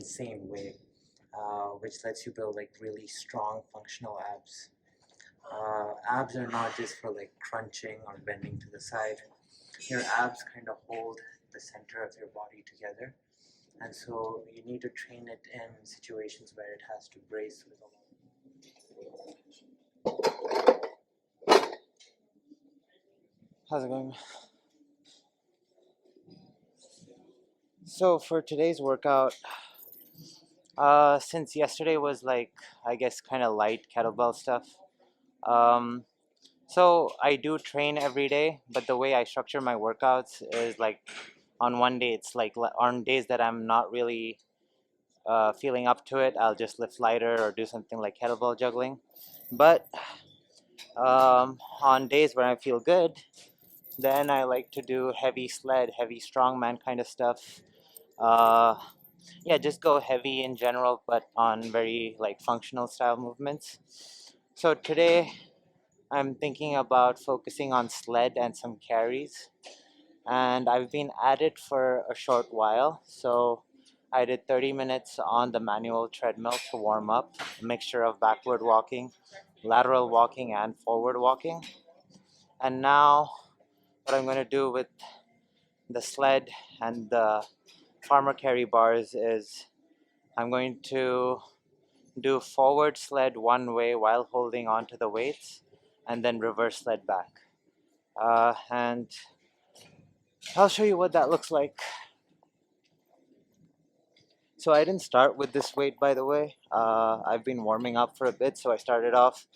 same way, which lets you build like really strong functional abs. Abs are not just for like crunching or bending to the side. Your abs kind of hold the center of your body together, and so you need to train it in situations where it has to brace with a lot. How's it going? So for today's workout, since yesterday was like, I guess, kind of light kettlebell stuff, um, so I do train every day, but the way I structure my workouts is like on one day, it's like on days that I'm not really feeling up to it, I'll just lift lighter or do something like kettlebell juggling. But on days where I feel good, then I like to do heavy sled, heavy strongman kind of stuff. Uh, yeah, just go heavy in general, but on very like functional style movements. So today I'm thinking about focusing on sled and some carries, and I've been at it for a short while. So I did 30 minutes on the manual treadmill to warm up, a mixture of backward walking, lateral walking, and forward walking. And now, what I'm going to do with the sled and the farmer carry bars is I'm going to do forward sled one way while holding onto the weights, and then reverse sled back. And I'll show you what that looks like. So I didn't start with this weight, by the way. I've been warming up for a bit, so I started off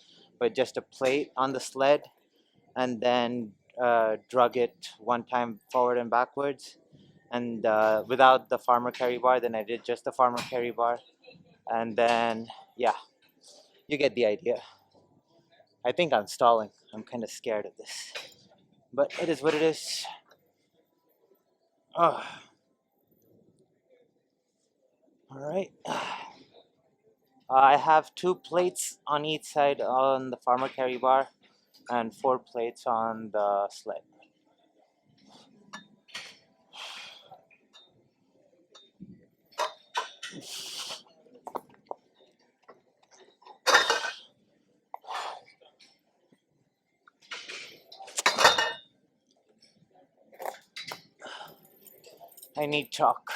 with just a plate on the sled, and then drug it one time forward and backwards, and without the farmer carry bar. Then I did just the farmer carry bar, and then yeah, you get the idea. I think I'm stalling. I'm kind of scared of this, but it is what it is. Oh, all right. I have 2 plates on each side on the farmer carry bar and 4 plates on the sled. I need chalk.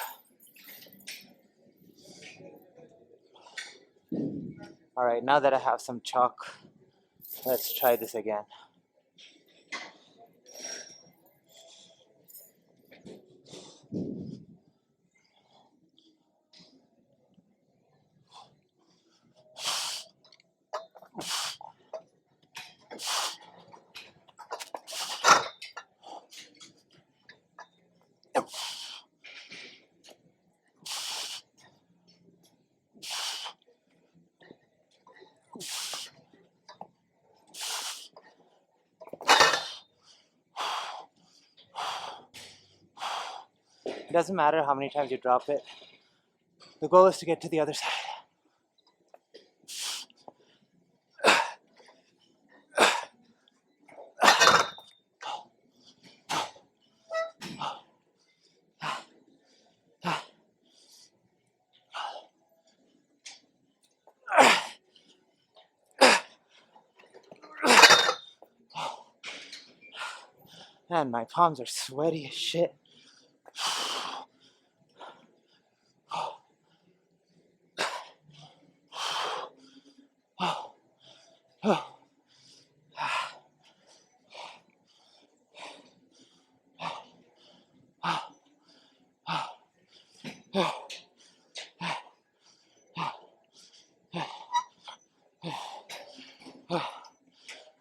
Alright, now that I have some chalk, let's try this again. It doesn't matter how many times you drop it. The goal is to get to the other side. Man, my palms are sweaty as shit.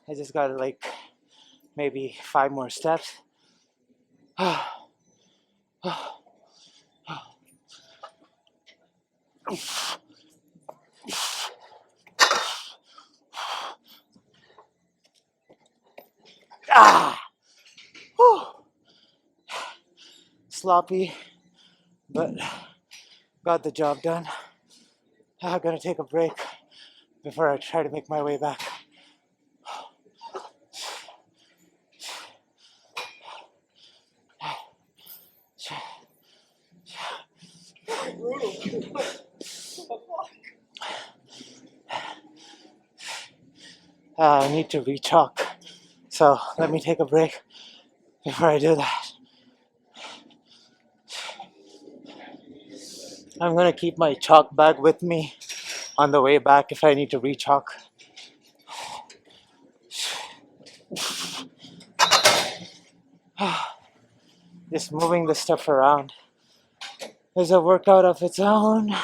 I just got like maybe 5 more steps. Ah! Whew. Sloppy, but got the job done. I'm gonna take a break before I try to make my way back. Brutal. I need to rechalk. So let me take a break before I do that. I'm gonna keep my chalk bag with me on the way back if I need to rechalk. Just moving the stuff around is a workout of its own.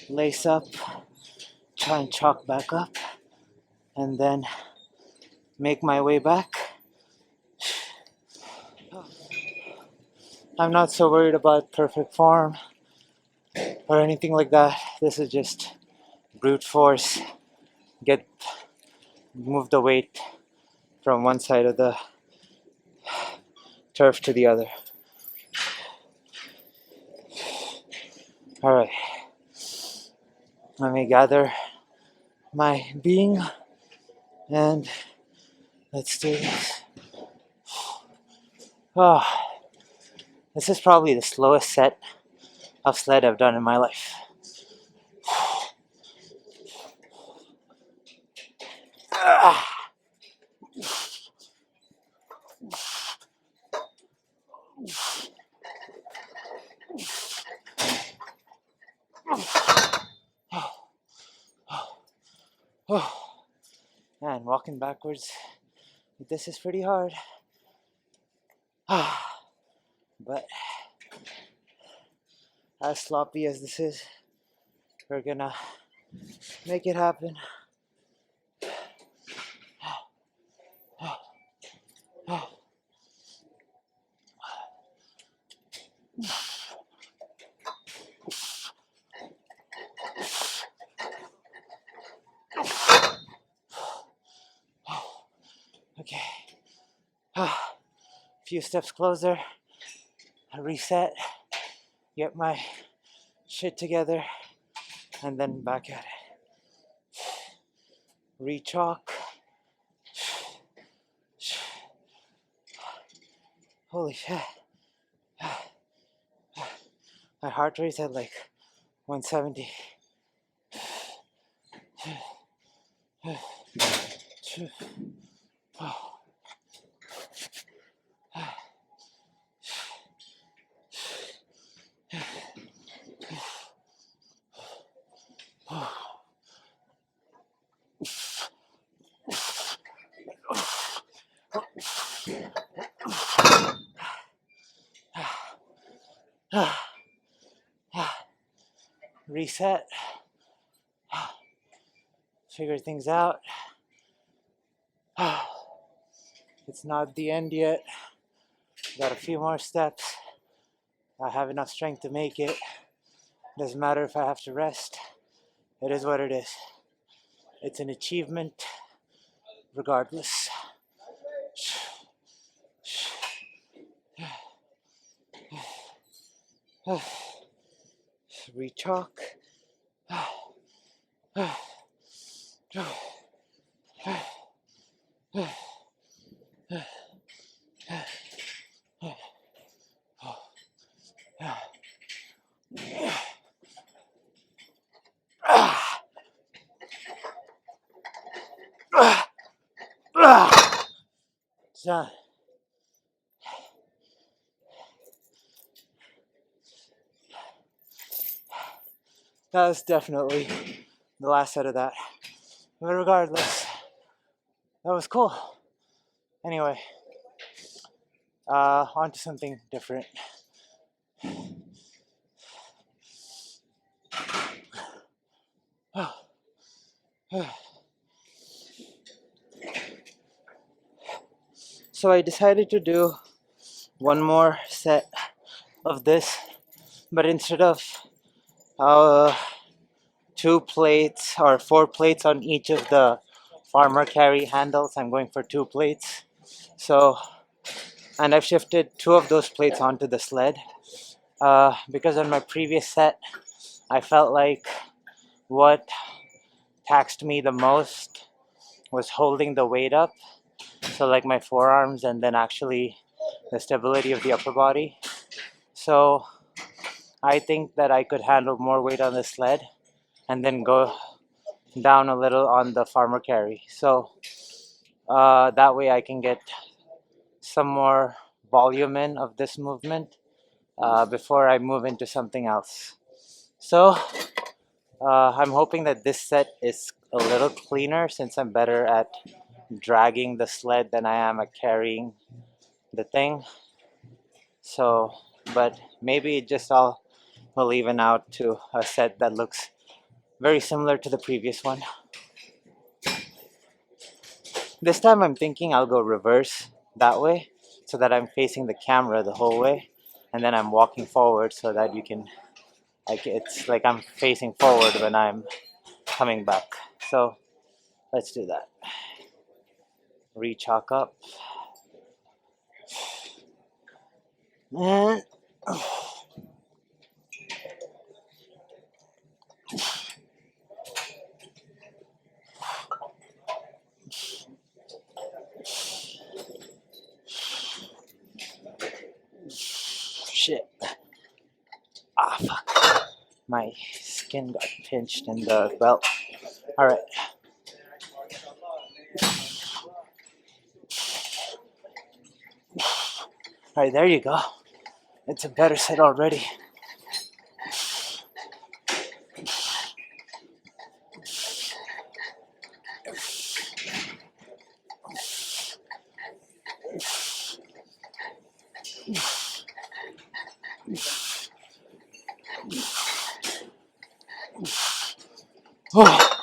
Lace up, try and chalk back up, and then make my way back. I'm not so worried about perfect form or anything like that. This is just brute force. Move the weight from one side of the turf to the other. All right. Let me gather my being and let's do this. Oh, this is probably the slowest set of sled I've done in my life. Man, walking backwards, this is pretty hard. But as sloppy as this is, we're gonna make it happen. Okay. Few steps closer. Reset. Get my shit together. And then back at it. Rechalk. Holy shit. My heart rate's at like 170. Reset. Figure things out. It's not the end yet. Got a few more steps. I have enough strength to make it. Doesn't matter if I have to rest. It is what it is. It's an achievement regardless. Rechalk. Done. That was definitely the last set of that. But regardless, that was cool. Anyway, on to something different. So I decided to do one more set of this, but instead of 2 plates or 4 plates on each of the farmer carry handles, I'm going for 2 plates. So, and I've shifted 2 of those plates onto the sled because on my previous set, I felt like what taxed me the most was holding the weight up. So like my forearms and then actually the stability of the upper body. So I think that I could handle more weight on the sled and then go down a little on the farmer carry. So that way I can get some more volume in of this movement before I move into something else. So I'm hoping that this set is a little cleaner since I'm better at dragging the sled than I am at carrying the thing. So, but maybe it just all will even out to a set that looks very similar to the previous one. This time I'm thinking I'll go reverse that way so that I'm facing the camera the whole way, and then I'm walking forward so that you can, like, it's like I'm facing forward when I'm coming back. So let's do that. Re-chalk up. And shit. Ah, fuck. My skin got pinched in the belt. Alright. Alright, there you go. It's a better set already. Oh.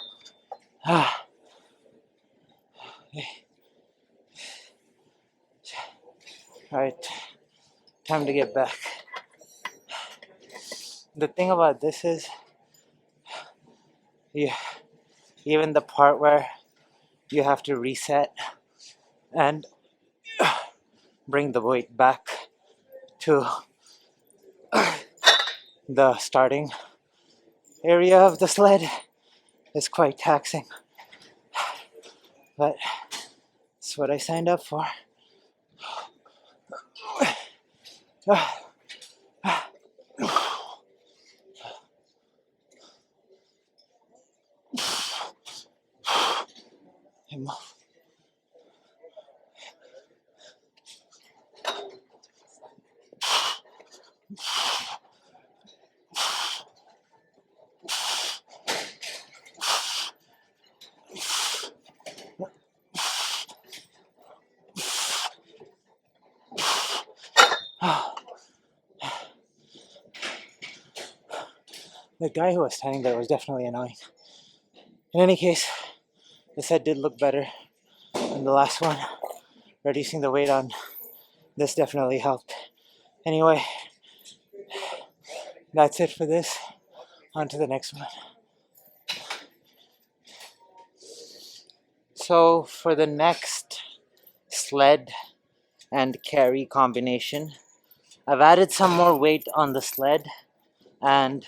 Ah. Alright, time to get back. The thing about this is, yeah, even the part where you have to reset and bring the weight back to the starting area of the sled is quite taxing. But it's what I signed up for. The guy who was standing there was definitely annoying. In any case, the set did look better than the last one. Reducing the weight on this definitely helped. Anyway, that's it for this. On to the next one. So for the next sled and carry combination, I've added some more weight on the sled, and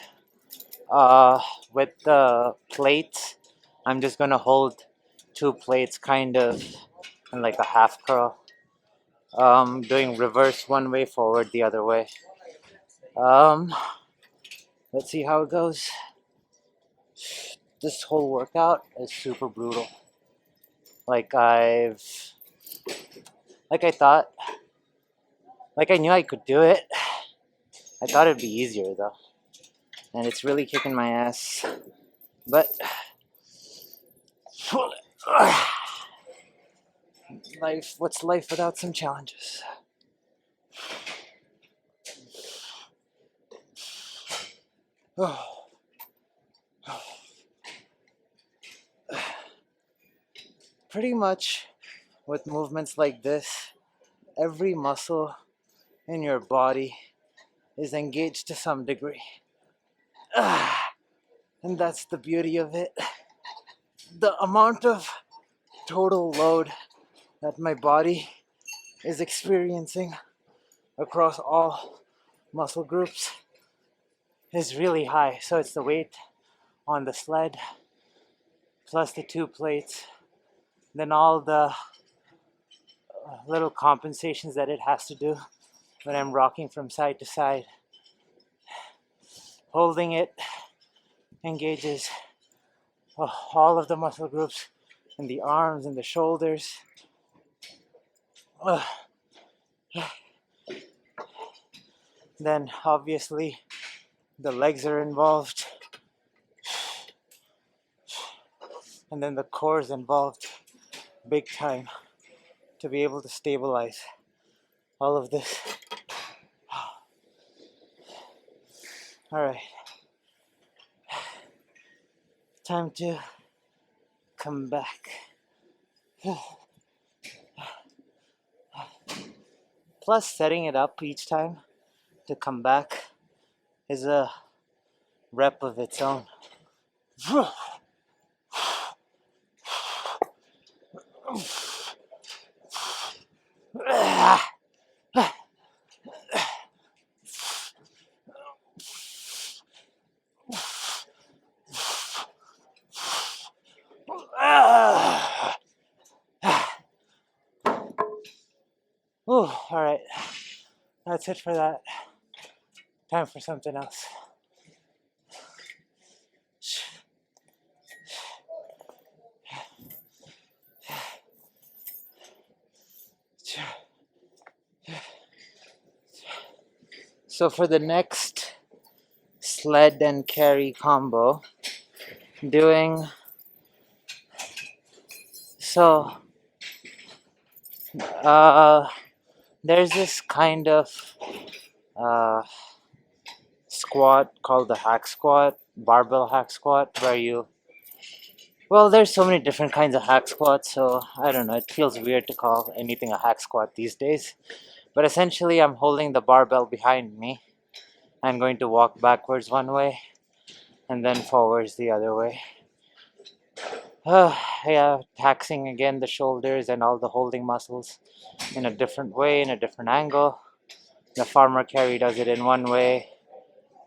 with the plates, I'm just gonna hold two plates kind of in like a half curl, doing reverse one way, forward the other way. Let's see how it goes. This whole workout is super brutal. Like I thought, like I knew I could do it. I thought it'd be easier though, and it's really kicking my ass. But life, what's life without some challenges? Pretty much with movements like this, every muscle in your body is engaged to some degree. And that's the beauty of it. The amount of total load that my body is experiencing across all muscle groups is really high. So it's the weight on the sled plus the two plates, then all the little compensations that it has to do when I'm rocking from side to side. Holding it engages all of the muscle groups in the arms and the shoulders. Then obviously the legs are involved, and then the core is involved big time to be able to stabilize all of this. All right, time to come back. Plus, setting it up each time to come back is a rep of its own. All right, that's it for that. Time for something else. So for the next sled and carry combo, doing so there's this kind of squat called the hack squat, barbell hack squat, where there's so many different kinds of hack squats, so I don't know, it feels weird to call anything a hack squat these days. But essentially, I'm holding the barbell behind me. I'm going to walk backwards one way and then forwards the other way. Yeah, taxing again the shoulders and all the holding muscles in a different way, in a different angle. The farmer carry does it in one way,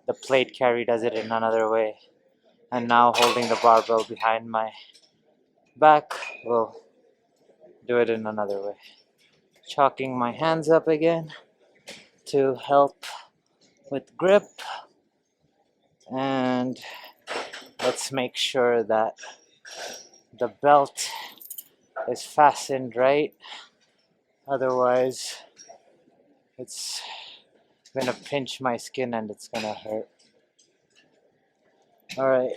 the plate carry does it in another way, and now holding the barbell behind my back will do it in another way. Chalking my hands up again to help with grip, and let's make sure that the belt is fastened right, otherwise it's gonna pinch my skin and it's gonna hurt. All right.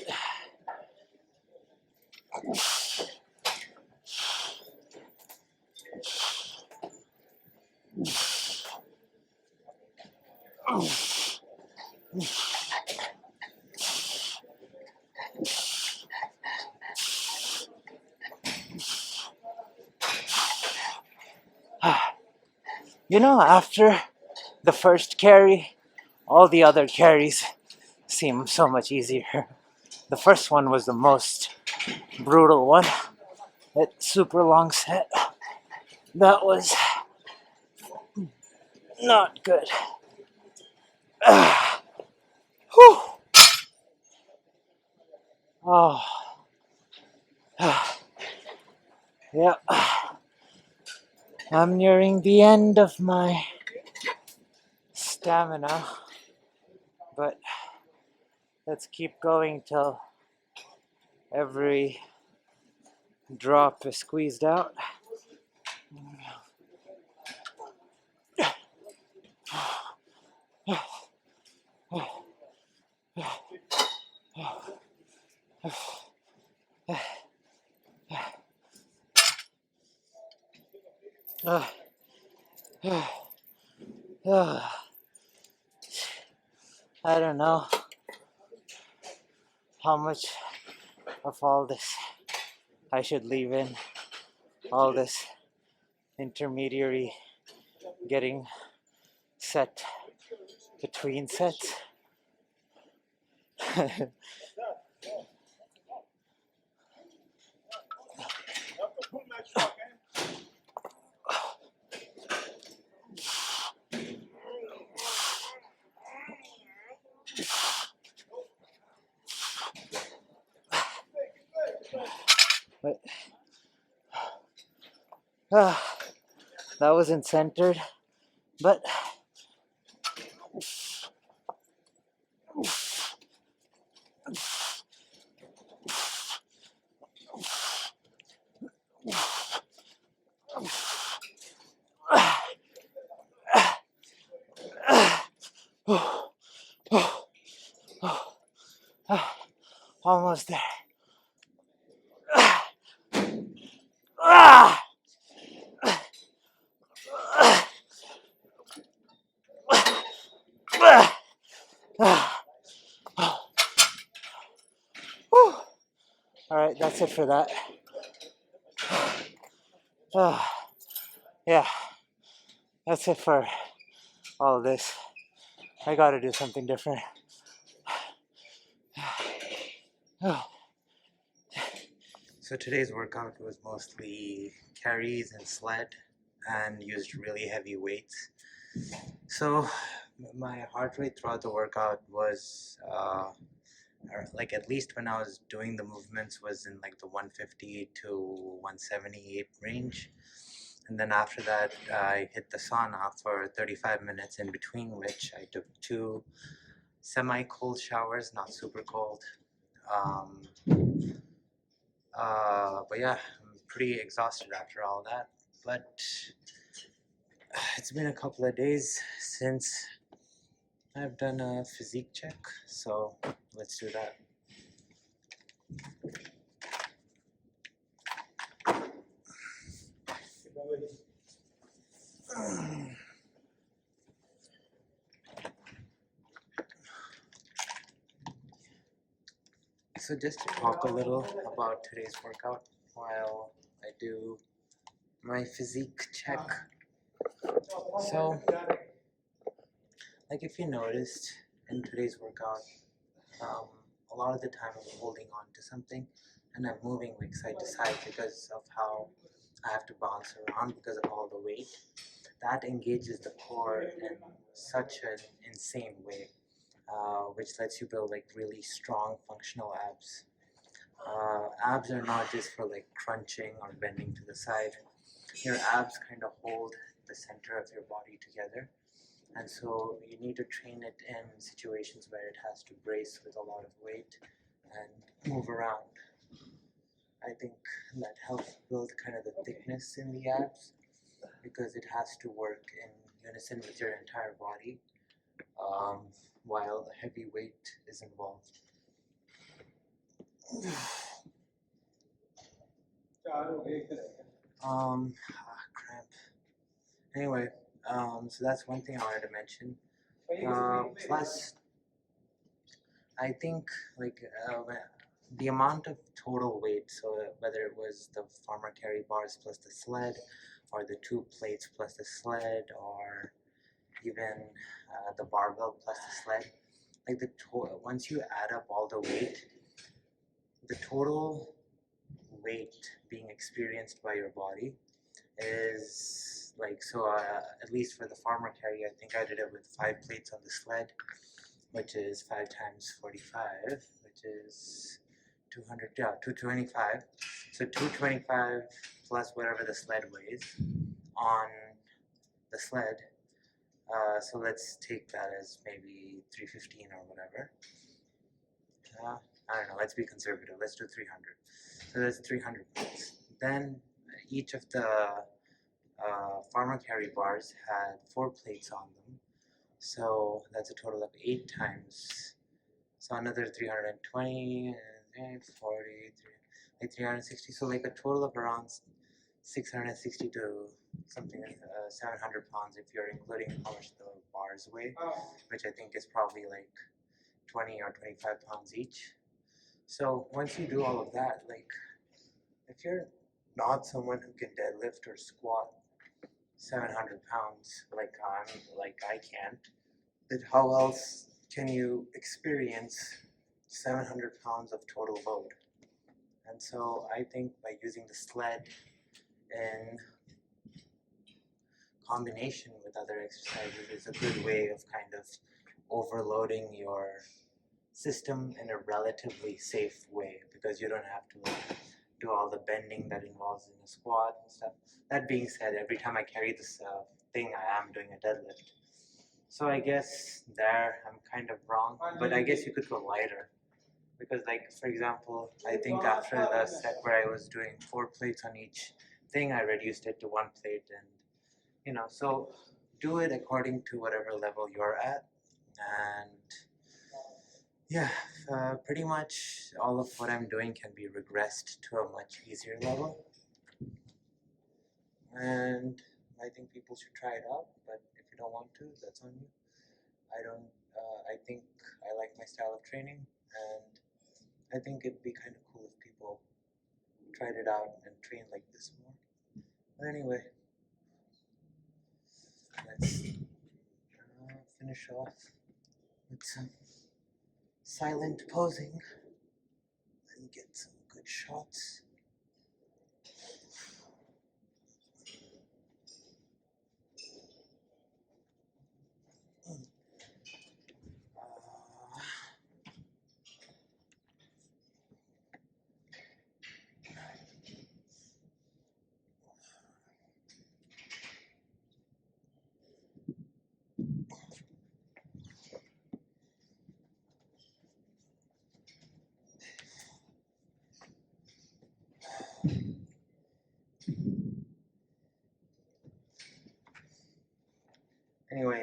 After the first carry, all the other carries seem so much easier. The first one was the most brutal one. That super long set. That was not good. Whew. Oh. Yeah. I'm nearing the end of my stamina, but let's keep going till every drop is squeezed out. I don't know how much of all this I should leave in. All this intermediary getting set between sets. But That wasn't centered, but almost there. Ah! Alright, that's it for that. Yeah, that's it for all of this. I gotta do something different. So today's workout was mostly carries and sled and used really heavy weights. So my heart rate throughout the workout was like, at least when I was doing the movements, was in like the 150 to 178 range. And then after that, I hit the sauna for 35 minutes, in between which I took 2 semi-cold showers, not super cold. But yeah, I'm pretty exhausted after all that. But it's been a couple of days since I've done a physique check, so let's do that. So just to talk a little about today's workout while I do my physique check. So, like, if you noticed in today's workout, a lot of the time I'm holding on to something and I'm moving like side to side because of how I have to bounce around because of all the weight. That engages the core in such an insane way, which lets you build like really strong functional abs. Abs are not just for like crunching or bending to the side. Your abs kind of hold the center of your body together, and so you need to train it in situations where it has to brace with a lot of weight and move around. I think that helps build kind of the thickness in the abs because it has to work in unison with your entire body, um, while heavy weight is involved. Cramp. Anyway, so that's one thing I wanted to mention. Plus, I think like the amount of total weight, so whether it was the farmer carry bars plus the sled, or the 2 plates plus the sled, or even the barbell plus the sled, like once you add up all the weight, the total weight being experienced by your body is like, so at least for the farmer carry, I think I did it with 5 plates on the sled, which is 5 times 45, which is 200, yeah, 225. So 225 plus whatever the sled weighs on the sled. So let's take that as maybe 315 or whatever. I don't know, let's be conservative. Let's do 300. So that's 300 pounds. Then each of the farmer carry bars had 4 plates on them. So that's a total of 8 times. So another 320, 40, like 360. So like a total of around 660 to something, 700 pounds if you're including how much the bars weigh, which I think is probably like 20 or 25 pounds each. So once you do all of that, like, if you're not someone who can deadlift or squat 700 pounds like I can't, then how else can you experience 700 pounds of total load? And so I think by using the sled in combination with other exercises is a good way of kind of overloading your system in a relatively safe way, because you don't have to like do all the bending that involves in a squat and stuff. That being said, every time I carry this thing, I am doing a deadlift. So I guess there I'm kind of wrong, but I guess you could go lighter. Because, like, for example, I think after the set where I was doing 4 plates on each thing, I reduced it to 1 plate, and so do it according to whatever level you're at. And yeah, pretty much all of what I'm doing can be regressed to a much easier level, and I think people should try it out. But if you don't want to, that's on you. I don't. I think I like my style of training, and I think it'd be kind of cool if people tried it out and trained like this more. But anyway, let's finish off with some silent posing and get some good shots. Anyway,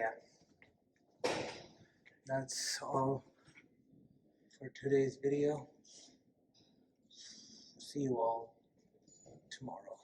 yeah, that's all for today's video. See you all tomorrow.